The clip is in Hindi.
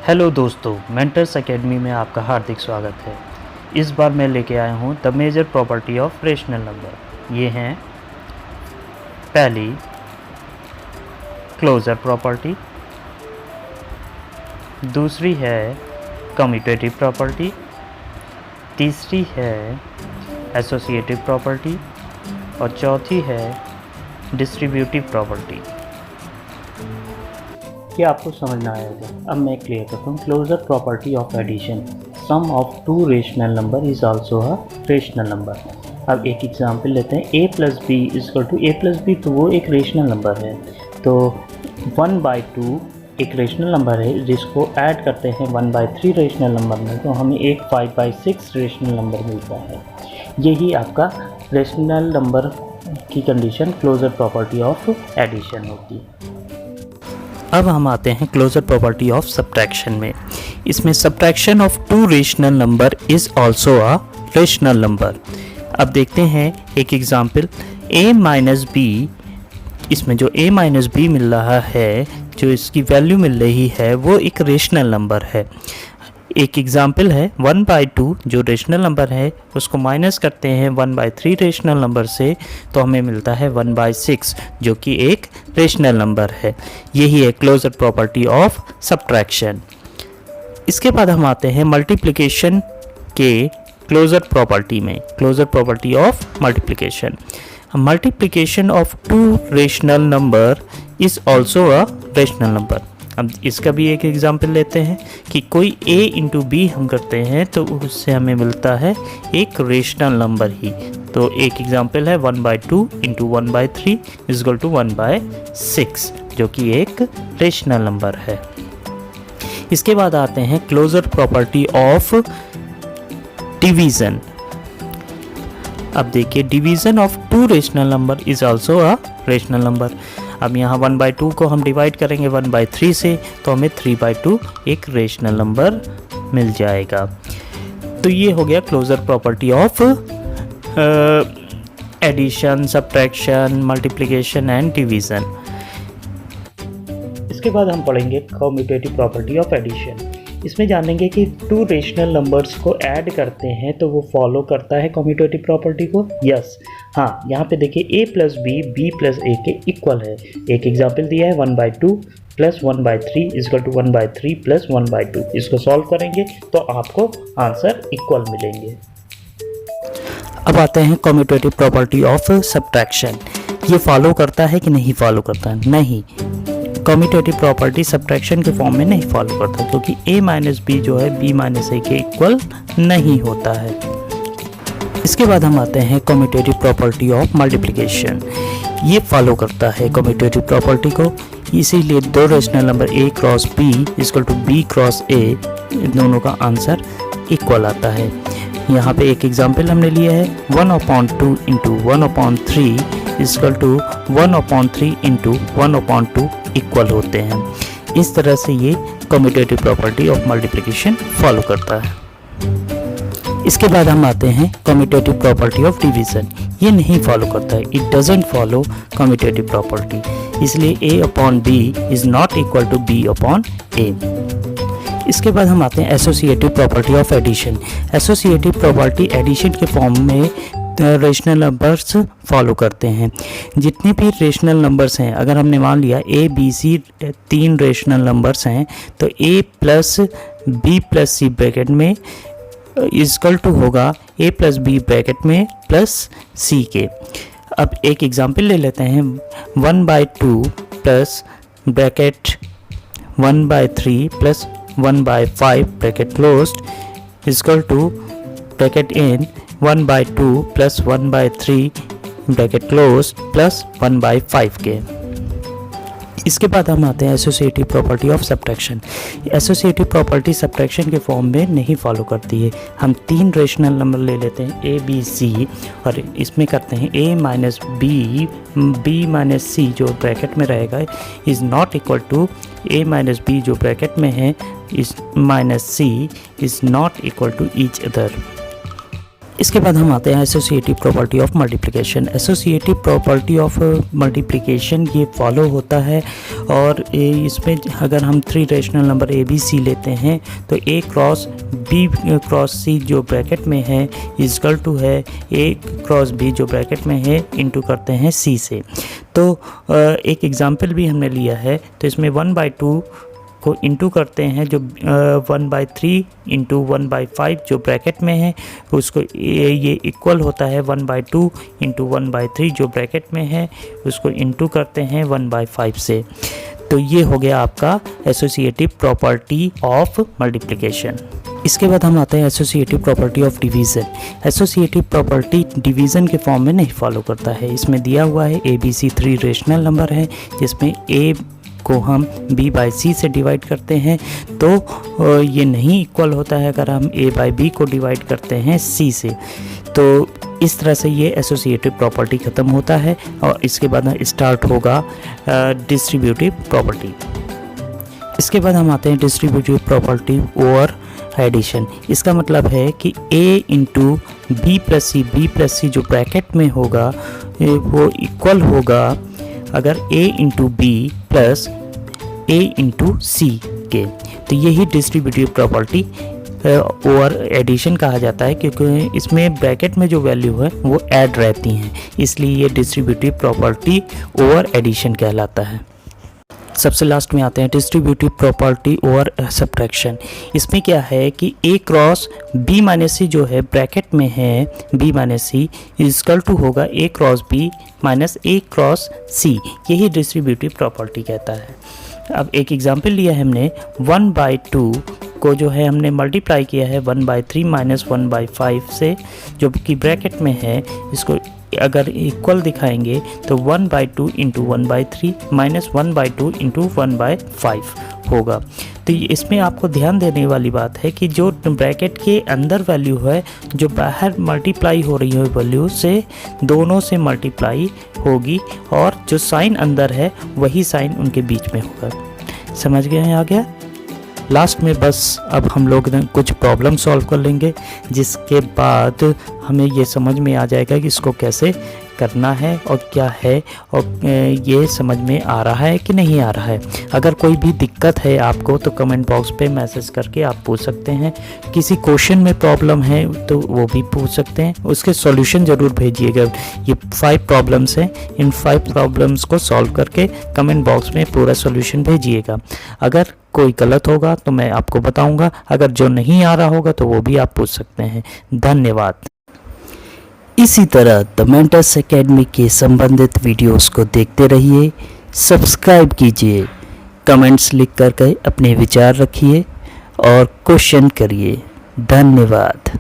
हेलो दोस्तों, मेंटर्स एकेडमी में आपका हार्दिक स्वागत है। इस बार मैं लेके आया हूँ the major property of rational number. ये हैं पहली क्लोजर प्रॉपर्टी, दूसरी है कम्यूटेटिव प्रॉपर्टी, तीसरी है एसोसिएटिव प्रॉपर्टी और चौथी है डिस्ट्रीब्यूटिव प्रॉपर्टी। क्या आपको समझ में आया होगा? अब मैं क्लियर करता हूँ। Closure property of addition, sum of two rational number is also a rational number. अब एक एग्जांपल लेते हैं, a plus B is equal to a plus B, तो वो एक रेशनल नंबर है। तो 1/2 एक रेशनल नंबर है, जिसको ऐड करते हैं 1/3 रेशनल नंबर में, तो हमें एक 5/6 रेशनल नंबर मिलता है। यही आपका रेशनल नंबर की condition closure property of addition होती है। अब हम आते हैं क्लोजर प्रॉपर्टी ऑफ सब्ट्रैक्शन में। इसमें subtraction of two rational number is also a rational number. अब देखते हैं एक एग्जांपल, a माइनस बी। इसमें जो a माइनस बी मिल रहा है, जो इसकी वैल्यू मिल रही है, वो एक रेशनल नंबर है। एक एग्जांपल है 1/2, जो रेशनल नंबर है, उसको माइनस करते हैं 1/3 रेशनल नंबर से, तो हमें मिलता है 1/6, जो कि एक रेशनल नंबर है। यही है क्लोजर प्रॉपर्टी ऑफ सब्ट्रैक्शन। इसके बाद हम आते हैं मल्टीप्लिकेशन के क्लोजर प्रॉपर्टी में, closure property of multiplication. Multiplication of two rational number is also a rational number. अब इसका भी एक एग्जांपल लेते हैं कि कोई a इंटू बी हम करते हैं, तो उससे हमें मिलता है एक रेशनल नंबर ही। तो एक एग्जांपल है 1/2 इंटू 1/3 इजगल टू 1/6, जो कि एक रेशनल नंबर है। इसके बाद आते हैं क्लोजर प्रॉपर्टी ऑफ डिवीज़न। अब देखिए, division of two rational number is also a rational number. अब यहाँ 1/2 को हम डिवाइड करेंगे 1/3 से, तो हमें 3/2 एक रेशनल नंबर मिल जाएगा। तो ये हो गया closure property of addition, subtraction, multiplication and division. इसके बाद हम पढ़ेंगे कम्यूटेटिव प्रॉपर्टी ऑफ एडिशन। इसमें जानेंगे कि टू रेशनल नंबर्स को ऐड करते हैं तो वो फॉलो करता है कम्यूटेटिव प्रॉपर्टी को। यस, हाँ, यहाँ पे देखिए a plus B, b plus a के इक्वल है। एक एग्जांपल दिया है 1/2 प्लस 1/3 इजकल टू 1/3 प्लस 1/2। इसको सॉल्व करेंगे तो आपको आंसर इक्वल मिलेंगे। अब आते हैं कम्यूटेटिव प्रॉपर्टी ऑफ सब्ट्रैक्शन। ये फॉलो करता है कि नहीं फॉलो करता है? नहीं, कम्यूटेटिव प्रॉपर्टी सब्ट्रैक्शन के फॉर्म में नहीं फॉलो करता, क्योंकि a माइनस बी जो है b माइनस a के इक्वल नहीं होता है। इसके बाद हम आते हैं कम्यूटेटिव प्रॉपर्टी ऑफ मल्टीप्लिकेशन। ये फॉलो करता है कम्यूटेटिव प्रॉपर्टी को, इसीलिए दो rational number a cross b equal to b cross a, दोनों का आंसर इक्वल आता है। यहाँ पे एक एग्जांपल हमने लिया है 1/2 into 1/3 equal to 1/3 into 1/2 equal होते हैं। इस तरह से ये commutative property of multiplication follow करता है। इसके बाद हम आते हैं कम्यूटेटिव प्रॉपर्टी ऑफ डिवीज़न। ये नहीं फॉलो करता है, it doesn't follow commutative property, इसलिए a/b is not equal to b/a। इसके बाद हम आते हैं associative property of addition. Associative property addition के फॉर्म में रेशनल नंबर्स फॉलो करते हैं। जितने भी रेशनल नंबर्स हैं, अगर हमने मान लिया a b c 3 rational numbers हैं, तो a plus b plus c bracket में इक्वल टू होगा a प्लस b ब्रैकेट में प्लस c के। अब एक एग्जांपल ले लेते हैं 1/2 plus bracket 1/3 plus 1/5 bracket closed equal to bracket in 1/2 plus 1/3 bracket close plus 1/5 के। इसके बाद हम आते हैं associative property of subtraction. Associative property subtraction के फॉर्म में नहीं फॉलो करती है। हम 3 रेशनल नंबर ले लेते हैं a b c, और इसमें करते हैं a minus B, b minus c जो ब्रैकेट में रहेगा is not equal to a minus b जो ब्रैकेट में है is minus c is not equal to each other. इसके बाद हम आते हैं associative property of multiplication. Associative property of multiplication ये फॉलो होता है, और इसमें अगर हम 3 rational number A B C लेते हैं तो A cross B cross C जो ब्रैकेट में है इक्वल टू है ए क्रॉस बी जो ब्रैकेट में है इंटू करते हैं सी से। तो एक एग्जांपल भी हमने लिया है, तो इसमें 1/2 को इंटू करते हैं जो 1/3 इंटू 1/5 जो ब्रैकेट में है उसको ये इक्वल होता है 1/2 इंटू 1/3 जो ब्रैकेट में है उसको इंटू करते हैं 1/5 से। तो ये हो गया आपका एसोसिएटिव प्रॉपर्टी ऑफ मल्टीप्लिकेशन। इसके बाद हम आते हैं associative property of division. Associative property division के फॉर्म में नहीं फॉलो करता है। इसमें दिया हुआ है A B C 3 rational number है, जिसमें ए को हम b बाई सी से डिवाइड करते हैं, तो ये नहीं इक्वल होता है अगर हम a बाई बी को डिवाइड करते हैं c से। तो इस तरह से ये एसोसिएटिव प्रॉपर्टी ख़त्म होता है, और इसके बाद स्टार्ट होगा डिस्ट्रीब्यूटिव प्रॉपर्टी। इसके बाद हम आते हैं डिस्ट्रीब्यूटिव प्रॉपर्टी ओवर एडिशन। इसका मतलब है कि a into B plus C जो ब्रैकेट में होगा वो इक्वल होगा अगर a into B plus a into C के। तो यही डिस्ट्रीब्यूटिव प्रॉपर्टी ओवर एडिशन कहा जाता है, क्योंकि इसमें ब्रैकेट में जो वैल्यू है वो ऐड रहती हैं, इसलिए ये डिस्ट्रीब्यूटिव प्रॉपर्टी ओवर एडिशन कहलाता है। सबसे लास्ट में आते हैं डिस्ट्रीब्यूटिव प्रॉपर्टी ओवर सब्ट्रैक्शन। इसमें क्या है कि a cross b minus C जो है ब्रैकेट में है b minus C equal to होगा a cross b minus a cross c, यही डिस्ट्रीब्यूटिव प्रॉपर्टी कहता है। अब एक एग्जांपल लिया है हमने 1/2 को जो है हमने मल्टीप्लाई किया है 1/3 माइनस 1/5 से, जो कि ब्रैकेट में है। इसको अगर इक्वल दिखाएंगे तो 1/2 इंटू 1/3 माइनस 1/2 इंटू 1/5 होगा। तो इसमें आपको ध्यान देने वाली बात है कि जो ब्रैकेट के अंदर वैल्यू है, जो बाहर मल्टीप्लाई हो रही है वैल्यू से, दोनों से मल्टीप्लाई होगी, और जो साइन अंदर है वही साइन उनके बीच में होगा। समझ गए हैं? आ गया। लास्ट में बस अब हम लोग कुछ प्रॉब्लम सॉल्व कर लेंगे, जिसके बाद हमें ये समझ में आ जाएगा कि इसको कैसे करना है और क्या है, और ये समझ में आ रहा है कि नहीं आ रहा है। अगर कोई भी दिक्कत है आपको तो कमेंट बॉक्स पे मैसेज करके आप पूछ सकते हैं। किसी क्वेश्चन में प्रॉब्लम है तो वो भी पूछ सकते हैं, उसके सॉल्यूशन ज़रूर भेजिएगा। ये 5 प्रॉब्लम्स हैं, इन 5 प्रॉब्लम्स को सॉल्व करके कमेंट बॉक्स में पूरा सॉल्यूशन भेजिएगा। अगर कोई गलत होगा तो मैं आपको बताऊंगा, अगर जो नहीं आ रहा होगा तो वो भी आप पूछ सकते हैं। धन्यवाद। इसी तरह द मेंटर्स एकेडमी के संबंधित वीडियोस को देखते रहिए, सब्सक्राइब कीजिए, कमेंट्स लिख करके अपने विचार रखिए और क्वेश्चन करिए। धन्यवाद।